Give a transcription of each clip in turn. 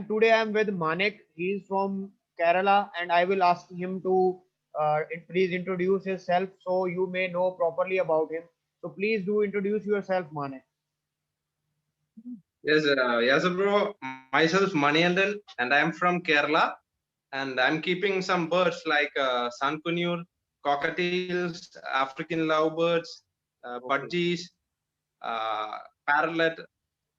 Today I am with Manik. He is from Kerala, and I will ask him to please introduce himself so you may know properly about him. So please do introduce yourself, Manik. Yes, bro. Myself Maniandan, and I am from Kerala, and I'm keeping some birds like sunkunur, cockatiels, African lovebirds, Okay. budgies, parrot.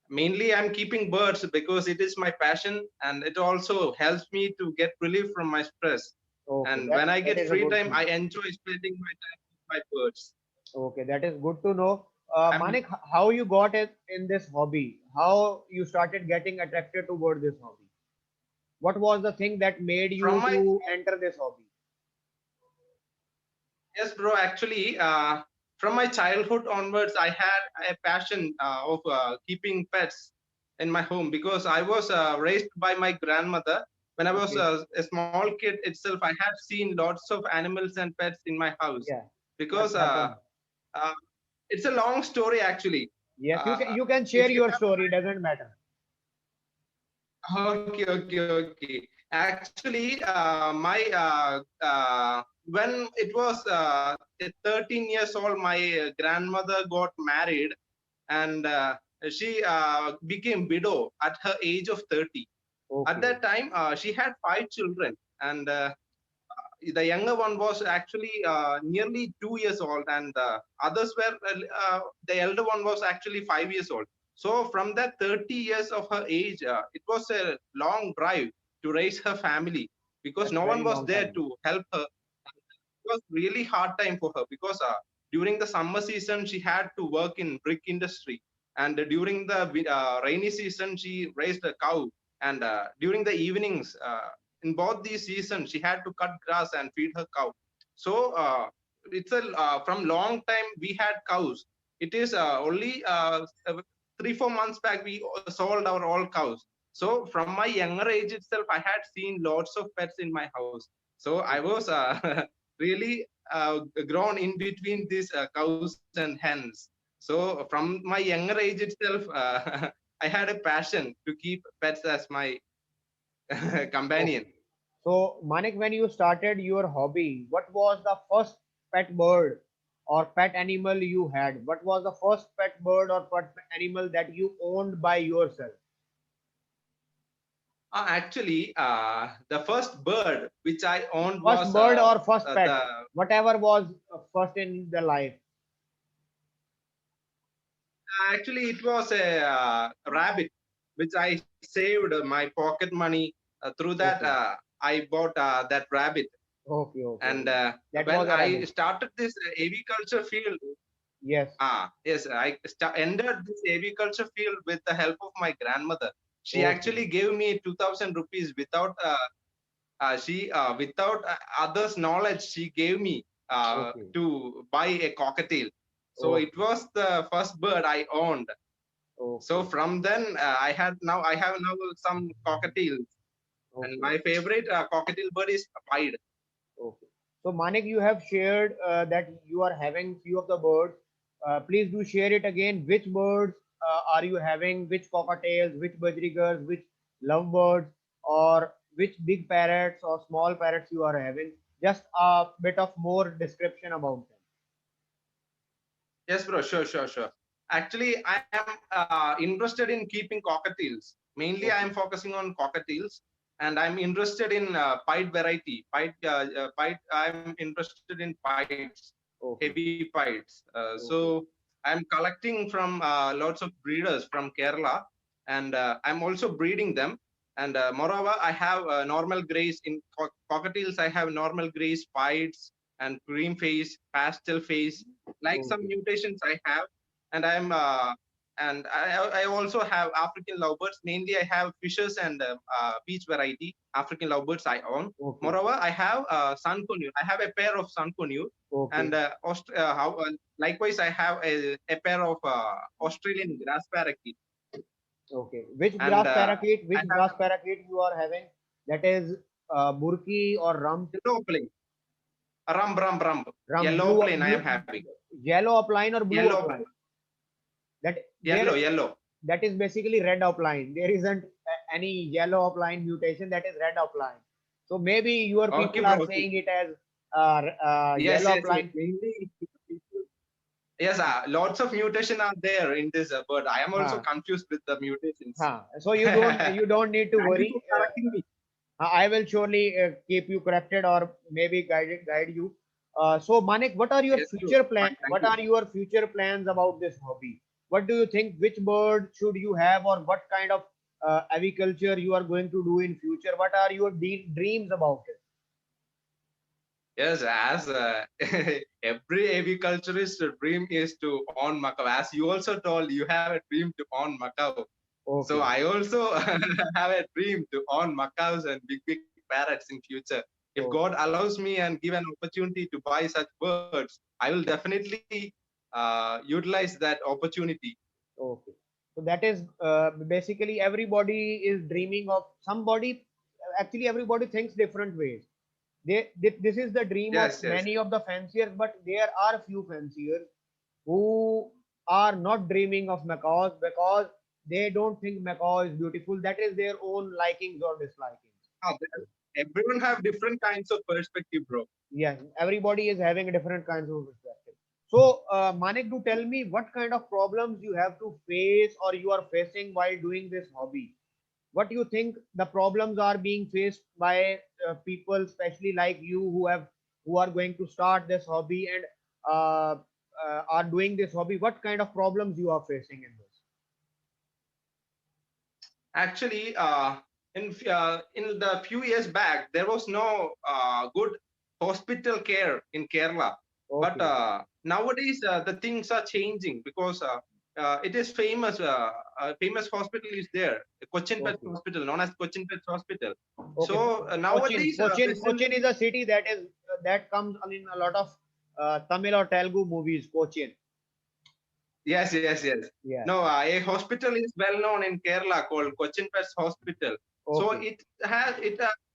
Mainly, I'm keeping birds because it is my passion, and it also helps me to get relief from my stress. Okay. And That when I that get is a free good time, thing. I enjoy spending my time with my birds. Okay, that is good to know. I'm Manik, how you got it in this hobby? How you started getting attracted toward this hobby? What was the thing that made from you my to enter this hobby? Yes, bro. Actually, from my childhood onwards, I had a passion of keeping pets in my home because I was raised by my grandmother. When I was Okay. a small kid itself, I had seen lots of animals and pets in my house Yeah, that because happens. uh, it's a long story actually. Yes, Uh, you can share if you your have story, doesn't matter. Okay. Actually, my when it was 13 years old, my grandmother got married, and she became widow at her age of 30. At Okay. that time, she had 5 children, and the younger one was actually nearly 2 years old, and the others were the elder one was actually 5 years old. So from that 30 years of her age, it was a long drive to raise her family because That's no one very was long there time. to help her. It was really hard time for her because during the summer season she had to work in brick industry, and during the rainy season she raised a cow, and during the evenings in both these seasons she had to cut grass and feed her cow. So it's a from long time we had cows. It is only 3-4 months back we sold our all cows. So from my younger age itself I had seen lots of pets in my house. So I was really grown in between these cows and hens. So from my younger age itself, I had a passion to keep pets as my companion. Okay. So, Manik, when you started your hobby, what was the first pet bird or pet animal you had? What was the first pet bird or pet animal that you owned by yourself? Actually, the first bird which I owned First was bird or first the pet, whatever was first in the life. actually it was a rabbit which I saved my pocket money through that. Okay, I bought that rabbit. okay, okay. And That when was a I rabbit. started this aviculture field, Yes. yes, I entered this aviculture field with the help of my grandmother. She Okay, actually gave me 2,000 rupees without she without others' knowledge. She gave me okay, to buy a cockatiel. So it okay, was the first bird I owned. So okay, from then I have now some cockatiels, and okay, my favorite cockatiel bird is pied. okay. So, Manik, you have shared that you are having few of the birds. Please do share it again. Which birds are you having? Which cockatiels? Which budgerigars? Which lovebirds? Or which big parrots or small parrots you are having? Just a bit of more description about them. Yes, bro. Sure. Actually, I am interested in keeping cockatiels. Mainly, I am Okay, focusing on cockatiels, and I'm interested in pied variety. Pied. I'm interested in pieds, okay, heavy pieds. So okay, I'm collecting from lots of breeders from Kerala, and I'm also breeding them. And moreover, I have normal grays in cockatiels. I have normal grays, pieds, and cream face, pastel face, like some okay, mutations I have. And I also have African lovebirds. Mainly, I have fishes and peach variety African lovebirds I own. okay, Moreover, I have sunconure. I have a pair of sunconure, and okay, likewise I have a pair of Australian grass parakeet, okay. Which and grass parakeet? I Which have grass parakeet you are having? That is Burki or Rum? yellow plane, rum, Rum, yellow blue, plane I am blue, having, yellow upline or blue yellow, upline? That yellow, there, yellow. that is basically red upline. There isn't any yellow upline mutation, that is red upline. So maybe your Okay, people bro. are Okay. saying it as Yes, yellow yes, yes. upline. Mainly, yes, lots of mutation are there in this bird. I am also Huh. confused with the mutations. Huh. So you don't need to Thank you worry. for correcting me. I will surely keep you corrected or maybe guide you. So Manik, what are your Yes, bro. future plans? Thank What you. are your future plans about this hobby? What do you think? Which bird should you have, or what kind of aviculture you are going to do in future? What are your dreams about it? Yes, as every aviculturist dream is to own Macau. As you also told, you have a dream to own Macau. So Okay. I also have a dream to own Macaws and big parrots in future. If God Okay. allows me and give an opportunity to buy such birds, I will definitely utilize that opportunity. Okay. So that is basically everybody is dreaming of somebody. Actually, everybody thinks different ways. This is the dream of Yes, yes. many of the fanciers, but there are few fanciers who are not dreaming of macaws because they don't think macaw is beautiful. That is their own likings or dislikings. Everyone have different kinds of perspective, bro. Yes, everybody is having a different kinds of perspective. So, Manik, do tell me what kind of problems you have to face or you are facing while doing this hobby. What do you think the problems are being faced by people, especially like you, who are going to start this hobby and are doing this hobby? What kind of problems you are facing in this? Actually, in the few years back, there was no good hospital care in Kerala. But Okay, nowadays, the things are changing because it is famous. Famous hospital is there, Cochin Pet okay, Hospital, known as Cochin Pet Hospital. okay. So nowadays, Cochin is facility. a city that is that comes in a lot of Tamil or Telugu movies. Cochin. Yes, yes, yes. Yeah. No, a hospital is well known in Kerala called Cochin Pets Hospital. So Okay.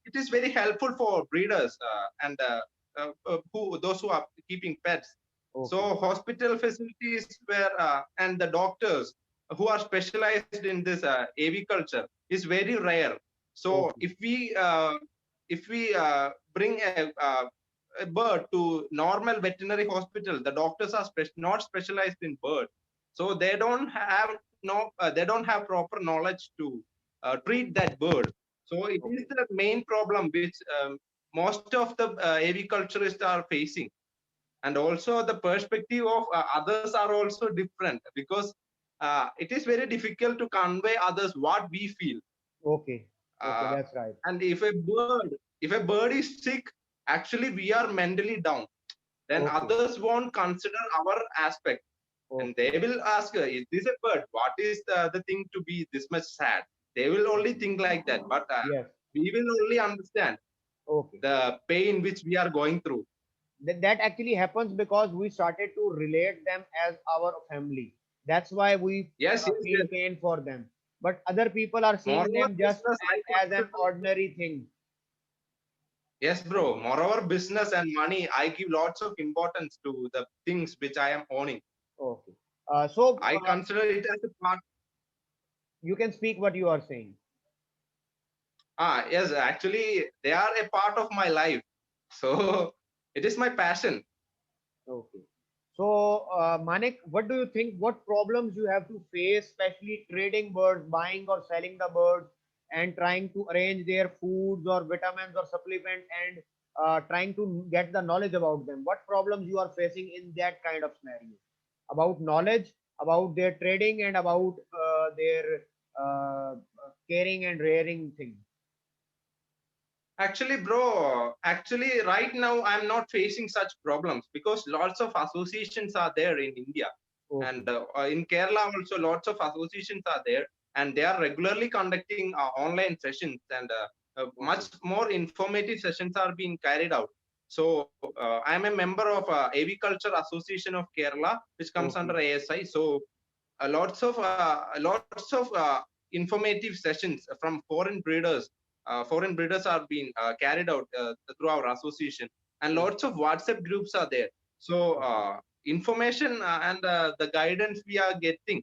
it is very helpful for breeders and who those who are keeping pets. Okay. So hospital facilities where and the doctors who are specialized in this aviculture is very rare. So Okay. if we bring a bird to normal veterinary hospital, the doctors are not specialized in birds, so they don't have proper knowledge to treat that bird. So it is Okay. the main problem which most of the aviculturists are facing. And also the perspective of others are also different because it is very difficult to convey others what we feel. Okay. Okay. uh, That's right. and if a bird is sick, actually we are mentally down, then Okay. others won't consider our aspect, and they Okay. will ask, is this a bird? What is the thing to be this much sad? They will only Okay. think like that, but Yes. we will only understand Okay. the pain which we are going through. That actually happens because we started to relate them as our family. That's why we Yes, yes, feel yes. pain for them. But other people are seeing Moreover them just business, I as an consider. ordinary thing. Yes, bro. Moreover business and money, I give lots of importance to the things which I am owning. Okay. So I consider it as a part. you can speak what you are saying. Yes, actually, they are a part of my life. So it is my passion. Okay. So, Manik, what do you think? What problems you have to face, especially trading birds, buying or selling the birds, and trying to arrange their foods or vitamins or supplement, and trying to get the knowledge about them? What problems you are facing in that kind of scenario? About knowledge, about their trading, and about their caring and rearing thing. Actually, bro, actually, right now I'm not facing such problems because lots of associations are there in India. Okay. And in Kerala, also, lots of associations are there, and they are regularly conducting online sessions, and much Okay. more informative sessions are being carried out. So, I'm a member of Aviculture Association of Kerala, which comes under Okay. ASI. So, lots of informative sessions from foreign breeders are being carried out through our association, and Okay. lots of WhatsApp groups are there. So Okay. information and the guidance we are getting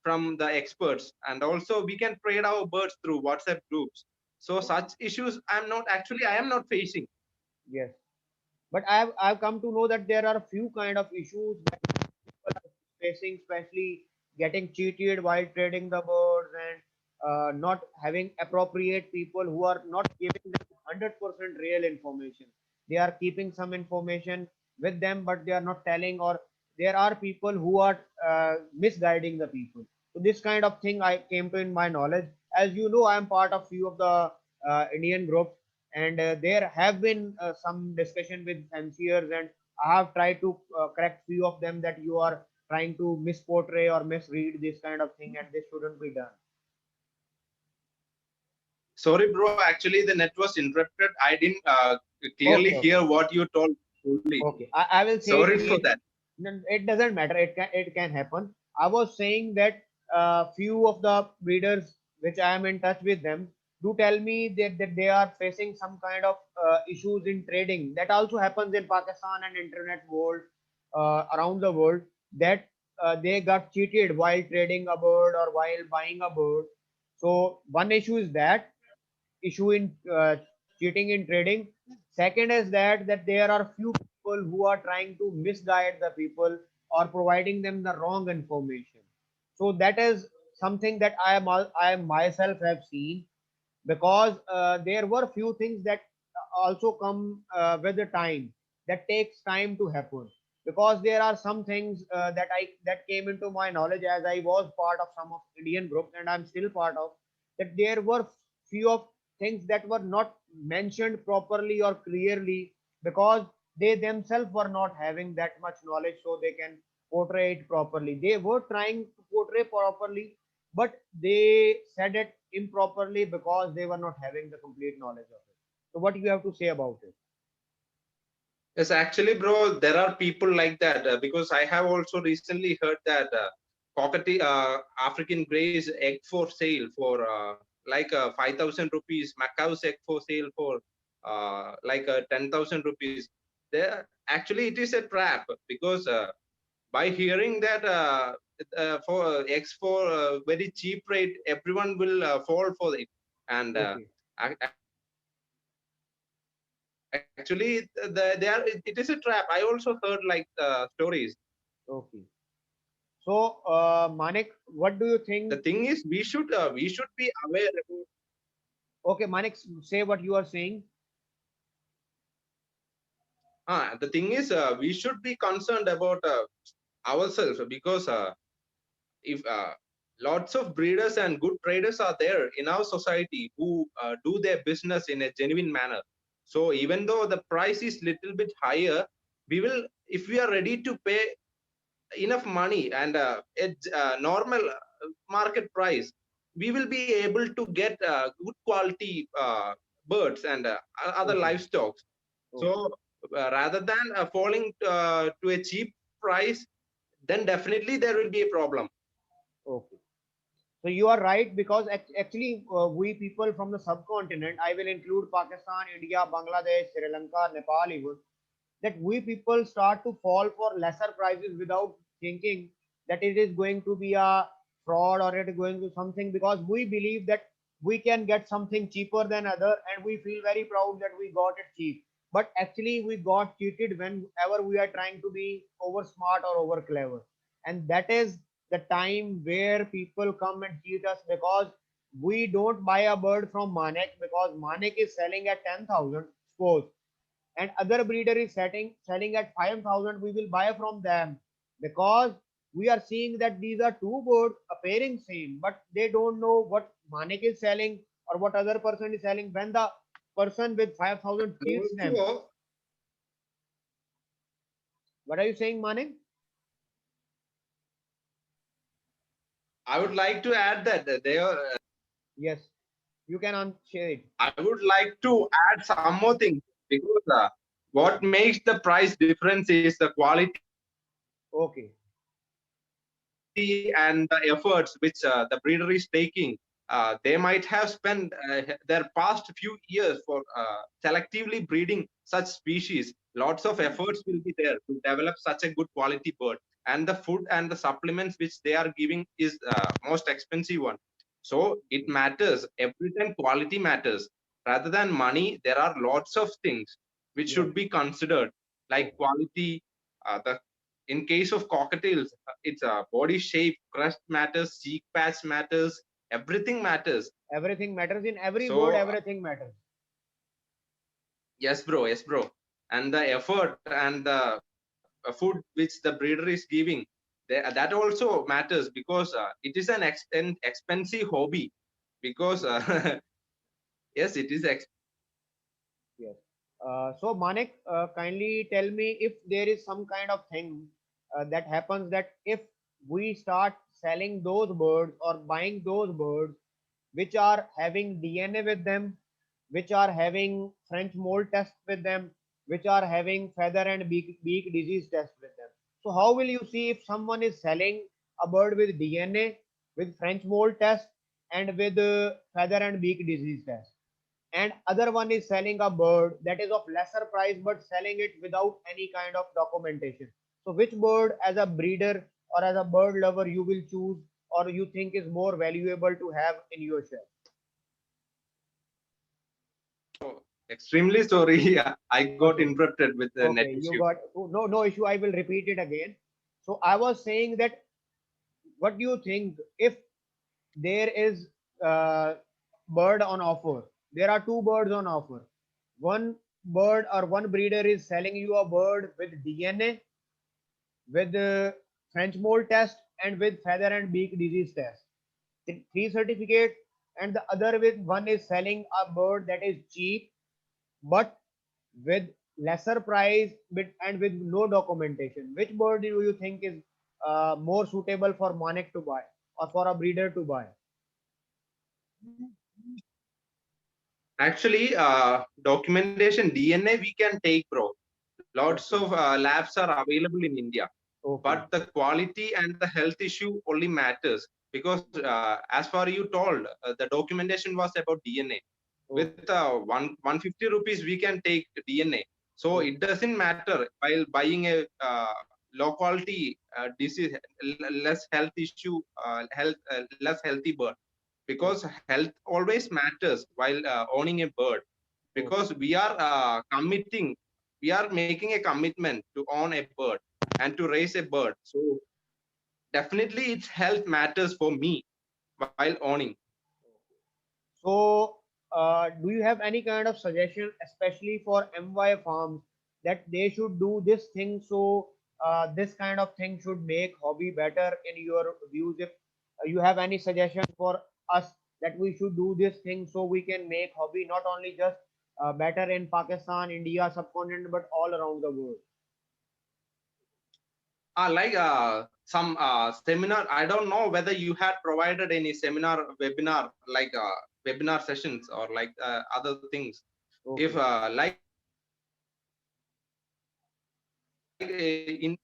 from the experts, and also we can trade our birds through WhatsApp groups. So such issues I am not facing. Yes. But I've come to know that there are a few kind of issues that people are facing, especially getting cheated while trading the birds, and not having appropriate people who are not giving them 100% real information. They are keeping some information with them, but they are not telling, or there are people who are misguiding the people. So this kind of thing I came to in my knowledge. As you know, I am part of few of the Indian groups, and there have been some discussion with fanciers, and I have tried to correct few of them that you are trying to misportray or misread this kind of thing, and this shouldn't be done. Sorry, bro. Actually, the net was interrupted. I didn't clearly Okay, hear okay, what you told fully. okay. I will say it Sorry for again. that. No, it doesn't matter. It can happen. I was saying that few of the breeders which I am in touch with them do tell me that they are facing some kind of issues in trading. That also happens in Pakistan and internet world, around the world, that they got cheated while trading a bird or while buying a bird. So one issue is that issue in cheating in trading. Second is that there are few people who are trying to misguide the people or providing them the wrong information. So that is something that I myself have seen, because there were few things that also come with the time, that takes time to happen, because there are some things that came into my knowledge as I was part of some of Indian groups, and I'm still part of that. There were few of things that were not mentioned properly or clearly, because they themselves were not having that much knowledge so they can portray it properly. They were trying to portray properly, but they said it improperly because they were not having the complete knowledge of it. So what you have to say about it? Yes, actually, bro, there are people like that because I have also recently heard that cockatiel, African gray's egg for sale for like 5,000 rupees, Macau's egg for sale for like 10,000 rupees. There, actually, it is a trap because by hearing that for eggs for very cheap rate, everyone will fall for it. And Okay, actually, it is a trap. I also heard like stories. okay. So Manik, what do you The think? thing is, we should be aware about. Okay, Manik, say what you are saying. The thing is, we should be concerned about ourselves because if lots of breeders and good traders are there in our society who do their business in a genuine manner. So even though the price is little bit higher, we will, if we are ready to pay enough money and a normal market price, we will be able to get good quality birds and other Okay, livestock. okay, So rather than falling to a cheap price, then definitely there will be a problem. okay. So you are right, because actually we people from the subcontinent, I will include Pakistan, India, Bangladesh, Sri Lanka, Nepal even, that we people start to fall for lesser prices without thinking that it is going to be a fraud or it is going to something, because we believe that we can get something cheaper than other, and we feel very proud that we got it cheap. But actually we got cheated whenever we are trying to be over smart or over clever, and that is the time where people come and cheat us, because we don't buy a bird from Manik because Manik is selling at 10,000, suppose, and other breeder is selling at 5,000. We will buy from them because we are seeing that these are two birds appearing same, but they don't know what Manik is selling or what other person is selling. When the person with 5,000 And cheats them, also, what are you saying, Manik? I would like to add that Yes, you can share it. I would like to add some more things because what makes the price difference is the quality and the efforts which the breeder is taking to make the birds. they might have spent their past few years for selectively breeding such species. Lots of efforts will be there to develop such a good quality bird, and the food and the supplements which they are giving is most expensive one. So it matters every time. Quality matters rather than money. There are lots of things which Yes. should be considered, like quality. The In case of cockatiels, it's a body shape, crest matters, cheek patch matters, everything matters. Everything matters in every bird. So Everything matters. yes bro, yes bro. And the effort and the food which the breeder is giving, that also matters, because it is an expensive hobby, because yes, it is Yes. So Manik, kindly tell me if there is some kind of thing that happens that if we start selling those birds or buying those birds which are having DNA with them, which are having French mole test with them, which are having feather and beak disease test with them. So how will you see if someone is selling a bird with DNA, with French mole test, and with feather and beak disease test, and other one is selling a bird that is of lesser price but selling it without any kind of documentation? So which bird as a breeder or as a bird lover you will choose, or you think is more valuable to have in your share? extremely sorry. I got Okay. interrupted with the net Okay, you issue. got, oh, no issue. I will repeat it again. So I was saying that, what do you think if there is bird on offer? There are two birds on offer. One bird or one breeder is selling you a bird with DNA, with French mole test, and with feather and beak disease test. Three certificate, and the other with one is selling a bird that is cheap but with lesser price and with no documentation. Which bird do you think is more suitable for Manik to buy or for a breeder to buy? Actually, documentation DNA we can take, bro. Lots Okay. of labs are available in India, Okay. but the quality and the health issue only matters, because as far you told, the documentation was about DNA. With Okay. 150 rupees we can take DNA, so Okay. it doesn't matter while buying a low quality disease, less health issue, less healthy bird, because Okay. health always matters while owning a bird, Okay. because we are making a commitment to own a bird and to raise a bird. So definitely its health matters for me while owning. So, do you have any kind of suggestion, especially for MY farms, that they should do this thing? So, this kind of thing should make hobby better in your views. If you have any suggestion for us that we should do this thing so we can make hobby not only just better in Pakistan, India, subcontinent, but all around the world. Like some seminar, I don't know whether you had provided any seminar webinar, like webinar sessions or like other things. If Okay.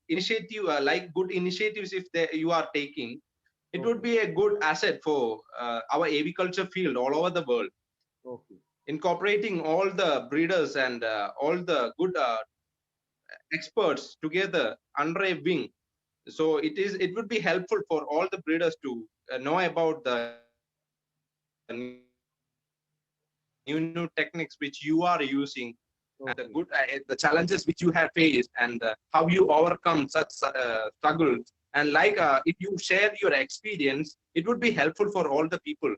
initiative, like good initiatives, if you are taking, it would Okay. be a good asset for our aviculture field all over the world, Okay. incorporating all the breeders and all the good experts together under a wing. So it would be helpful for all the breeders to know about the new techniques which you are using, and the Okay. challenges which you have faced, and how you overcome such struggles. And like if you share your experience, it would be helpful for all the people.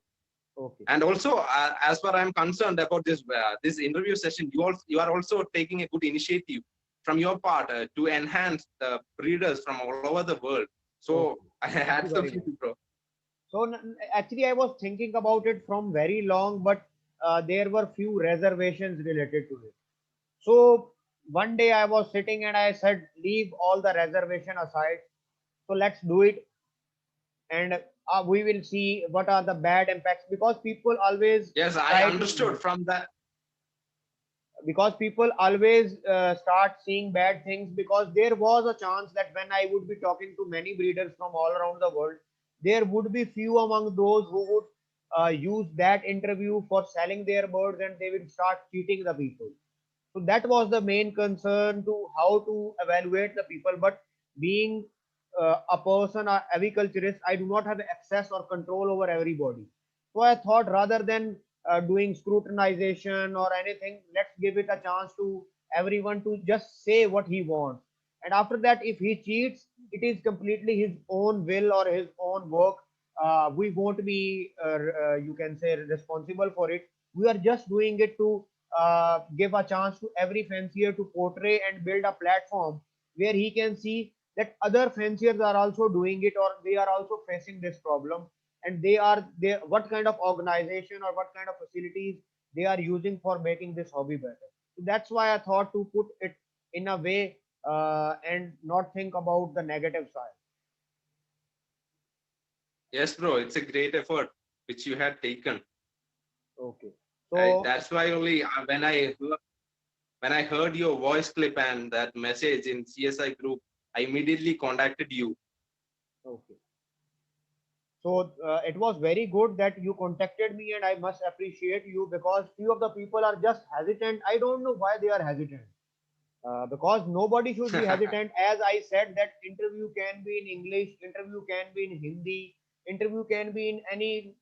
Okay. And also, as far I'm concerned about this interview session, you are also taking a good initiative from your part to enhance the breeders from all over the world. So Okay. Thank you hats very off to much. you, bro. So actually, I was thinking about it from very long, but there were few reservations related to it. So one day I was sitting and I said, leave all the reservation aside. So let's do it, and we will see what are the bad impacts, because people always Yes, I try to, understood from that. because people always start seeing bad things, because there was a chance that when I would be talking to many breeders from all around the world, there would be few among those who would use that interview for selling their birds, and they will start cheating the people. So that was the main concern, to how to evaluate the people. But being a person, a aviculturist, I do not have access or control over everybody. So I thought, rather than doing scrutinization or anything, let's give it a chance to everyone to just say what he wants. And after that, if he cheats, it is completely his own will or his own work. We won't be, you can say, responsible for it. We are just doing it to give a chance to every fancier to portray and build a platform where he can see that other fanciers are also doing it, or they are also facing this problem, and they what kind of organization or what kind of facilities they are using for making this hobby better. So that's why I thought to put it in a way, and not think about the negative side. Yes, bro, it's a great effort which you had taken. Okay. So That's why only when I heard your voice clip and that message in CSI group, I immediately contacted you. okay. So it was very good that you contacted me, and I must appreciate you, because few of the people are just hesitant. I don't know why they are hesitant. Because nobody should be hesitant. As I said, that interview can be in English, interview can be in Hindi, interview can be in any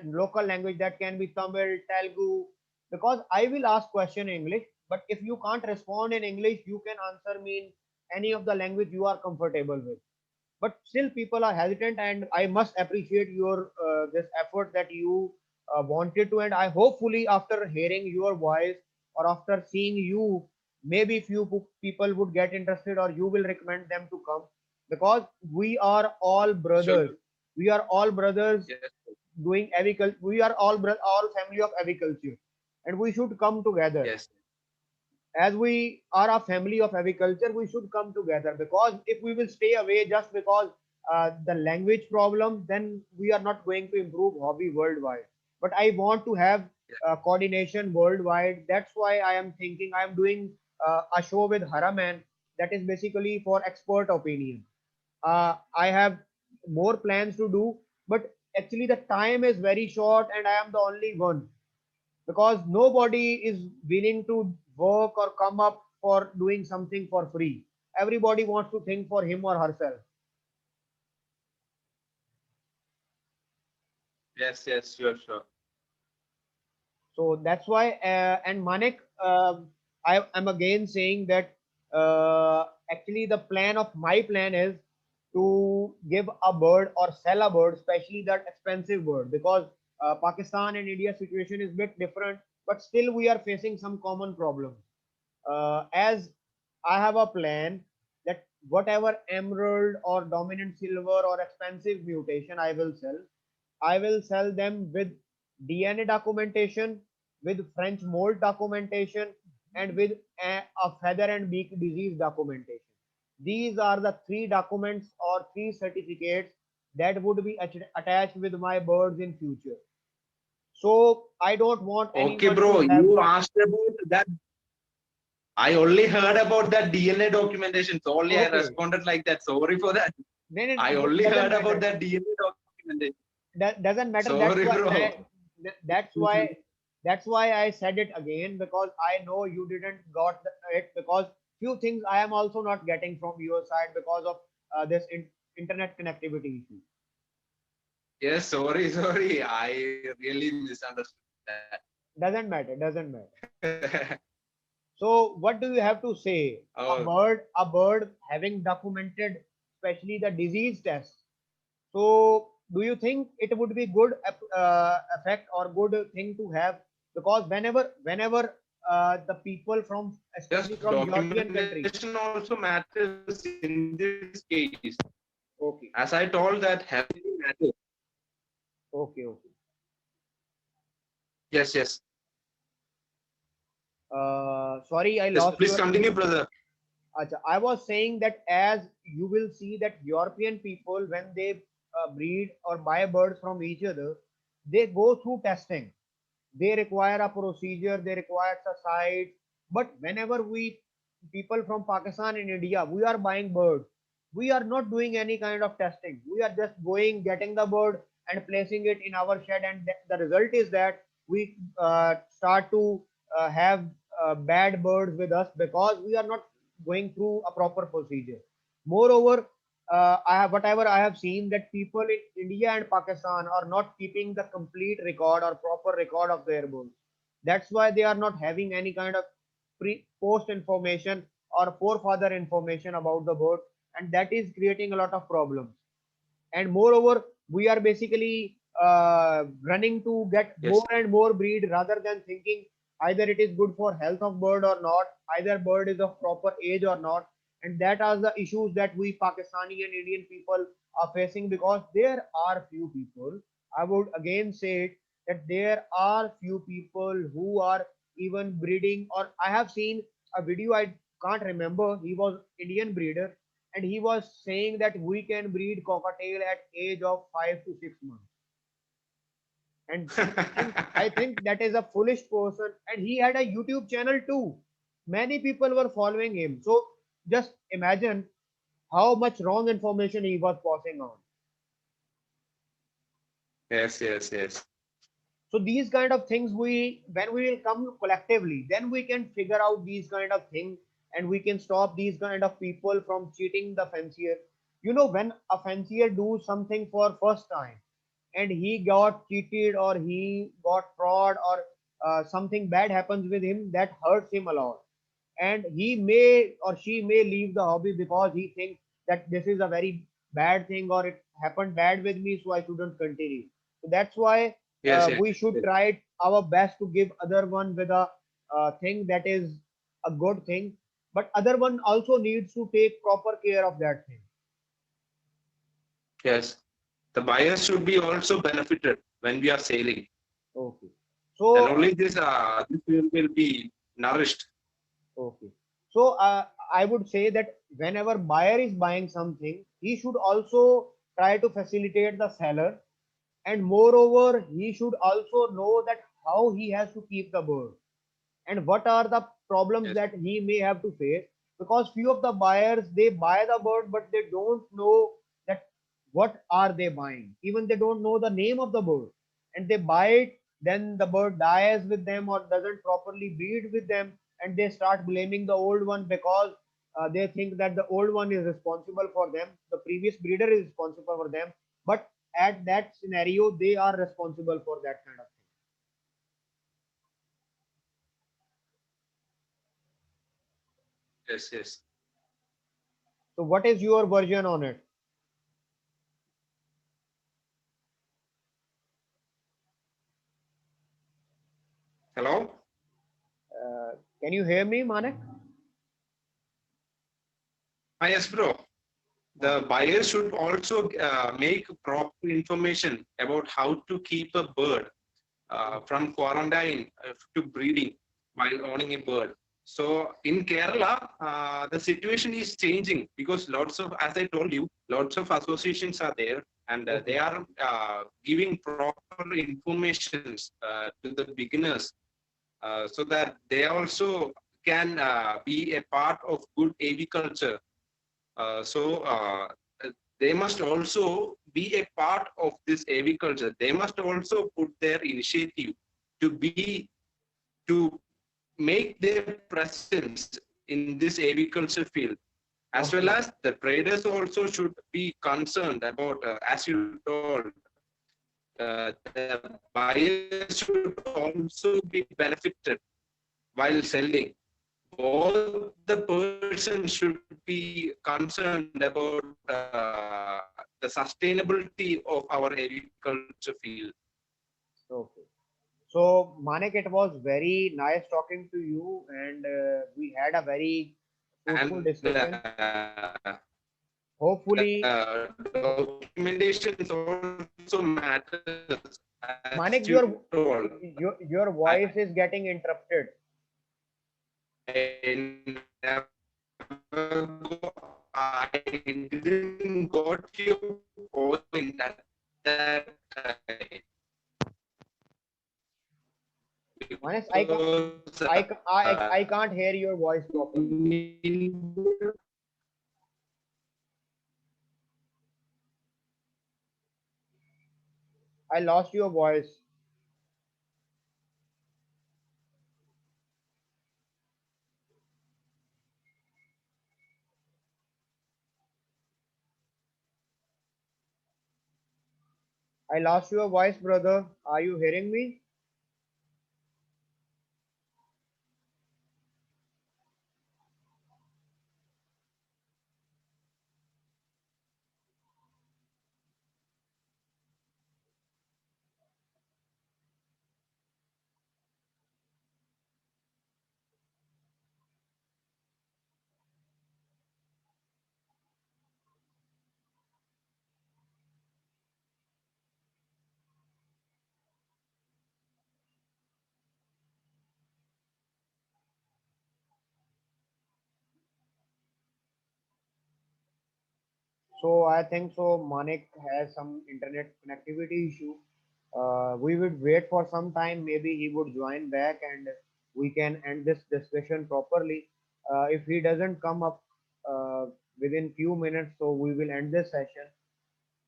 local language, that can be Tamil, Telugu. Because I will ask question in English, but if you can't respond in English, you can answer me in any of the language you are comfortable with. But still people are hesitant, and I must appreciate your this effort that you wanted to. And I hopefully, after hearing your voice or after seeing you, maybe few people would get interested, or you will recommend them to come, because we are all Sure. brothers. We are all brothers Yes. doing aviculture. We are all family of aviculture, and we should come together. Yes. As we are a family of aviculture, we should come together, because if we will stay away just because the language problem, then we are not going to improve hobby worldwide. But I want to have coordination worldwide. That's why I am thinking I am doing a show with Haraman, that is basically for expert opinion. I have more plans to do, but actually the time is very short, and I am the only one, because nobody is willing to work or come up for doing something for free. Everybody wants to think for him or herself. Yes. Yes. Sure. Sure. So that's why, and Manik, I am again saying that actually the plan of my plan is to give a bird or sell a bird, especially that expensive bird, because Pakistan and India situation is bit different, but still we are facing some common problems. As I have a plan that whatever emerald or dominant silver or expensive mutation I will sell them with DNA documentation, with French mold documentation, and with a feather and beak disease documentation. These are the three documents or three certificates that would be attached with my birds in future. So I don't want Okay, anyone to bro. have. You asked about that. I only heard about that DNA documentation. So only I Okay, responded like that. Sorry for that. then I it only doesn't heard about matter. that DNA documentation. That doesn't matter. That's Sorry, why bro. that's why that's why I said it again, because I know you didn't got it, because few things I am also not getting from your side because of this internet connectivity issue. Yes, sorry, sorry. I really misunderstood Doesn't matter. Doesn't matter. that. So what do you have to say? Oh, A bird having documented, especially the disease test. So, do you think it would be good effect or good thing to have? Because whenever the people from, yes, especially from European countries. documentation also matters in this case. Okay, As I told that heavily matters. okay. Yes, yes. Sorry, I Yes, lost please your. continue, brother. Acha, I was saying that, as you will see that European people, when they breed or buy birds from each other, they go through testing. They require a procedure, they require a site. But whenever we people from Pakistan and India, we are buying birds, we are not doing any kind of testing. We are just going, getting the bird, and placing it in our shed, and the result is that we start to have bad birds with us because we are not going through a proper procedure. Moreover, whatever I have seen, that people in India and Pakistan are not keeping the complete record or proper record of their birds. That's why they are not having any kind of post information or forefather information about the bird, and that is creating a lot of problems. And moreover, we are basically running to get more Yes. and more breed rather than thinking either it is good for health of bird or not, either bird is of proper age or not. And that are the issues that we Pakistani and Indian people are facing, because there are few people, I would again say it, that there are few people who are even breeding. Or I have seen a video, I can't remember, he was Indian breeder, and he was saying that we can breed cockatiel at age of 5 to 6 months. And I think that is a foolish person, and he had a YouTube channel too. Many people were following him. So just imagine how much wrong information he was passing on. Yes, yes, yes. So these kind of things, we when we will come collectively, then we can figure out these kind of things, and we can stop these kind of people from cheating the fancier. You know, when a fancier do something for first time and he got cheated or he got fraud, or something bad happens with him, that hurts him a lot, and he may or she may leave the hobby because he thinks that this is a very bad thing, or it happened bad with me, so I shouldn't continue. So that's why Yes, yes, we should yes. try our best to give other one with a thing that is a good thing, but other one also needs to take proper care of that thing. Yes. The buyers should be also benefited when we are selling. Okay. Then So only this will be nourished. okay. So I would say that whenever buyer is buying something, he should also try to facilitate the seller, and moreover, he should also know that how he has to keep the bird and what are the problems Yes. that he may have to face. Because few of the buyers, they buy the bird, but they don't know that what are they buying. Even they don't know the name of the bird, and they buy it, then the bird dies with them or doesn't properly breed with them, and they start blaming the old one because they think that the old one is responsible for them, the previous breeder is responsible for them, but at that scenario they are responsible for that kind of thing. Yes, yes. So what is your version on it? Hello? Can you hear me, Manik? Ah, yes, bro. The buyers should also make proper information about how to keep a bird from quarantine to breeding while owning a bird. So in Kerala, the situation is changing because lots of, as I told you, lots of associations are there, and they Okay. are giving proper informations to the beginners, so that they also can be a part of good aviculture. So they must also be a part of this aviculture. They must also put their initiative to be to make their presence in this aviculture field, as well Okay. as the traders also should be concerned about, as you told, the buyers should also be benefited while selling. Both the persons should be concerned about the sustainability of our agriculture field. Okay. So, Manik, it was very nice talking to you, and we had a very fruitful And discussion. Hopefully, the documentation also matters, as Manik, you told. your I, voice is getting interrupted. I never I didn't got your point at that time Manik, because I can't hear your voice properly. I lost your voice. I lost your voice, brother. Are you hearing me? So I think so. Manik has some internet connectivity issue. We would wait for some time. Maybe he would join back, and we can end this discussion properly. If he doesn't come up within few minutes, so we will end this session.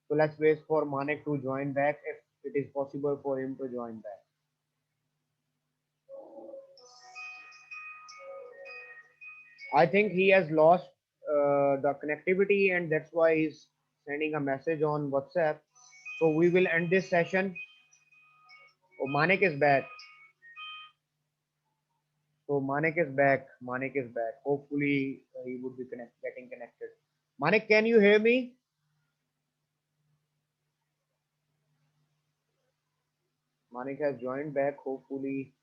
So let's wait for Manik to join back if it is possible for him to join back. I think he has lost the connectivity, and that's why he's sending a message on WhatsApp. So we will end this session. Oh, Manik is back. So Manik is back. Manik is back. Hopefully he would be getting connected. Manik, can you hear me? Manik has joined back. Hopefully,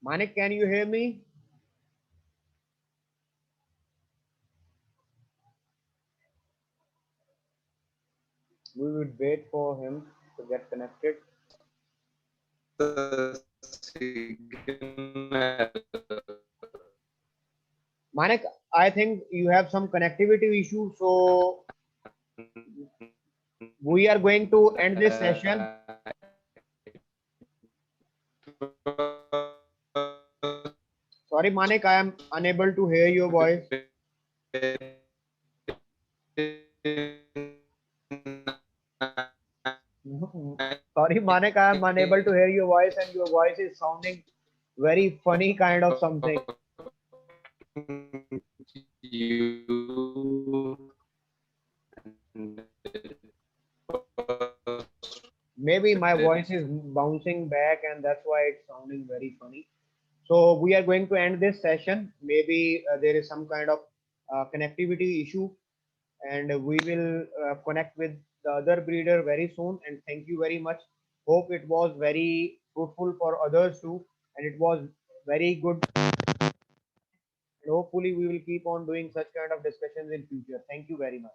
Manik, can you hear me? We would wait for him to get connected. The signal. Manik, I think you have some connectivity issue. So we are going to end this session. Sorry, Manik, I am unable to hear your voice. Sorry, Manik, I am unable to hear your voice, and your voice is sounding very funny, kind of something. Maybe my voice is bouncing back, and that's why it's sounding very funny. So we are going to end this session. Maybe there is some kind of connectivity issue, and we will connect with the other breeder very soon. And thank you very much. Hope it was very fruitful for others too, and it was very good. And hopefully we will keep on doing such kind of discussions in future. Thank you very much.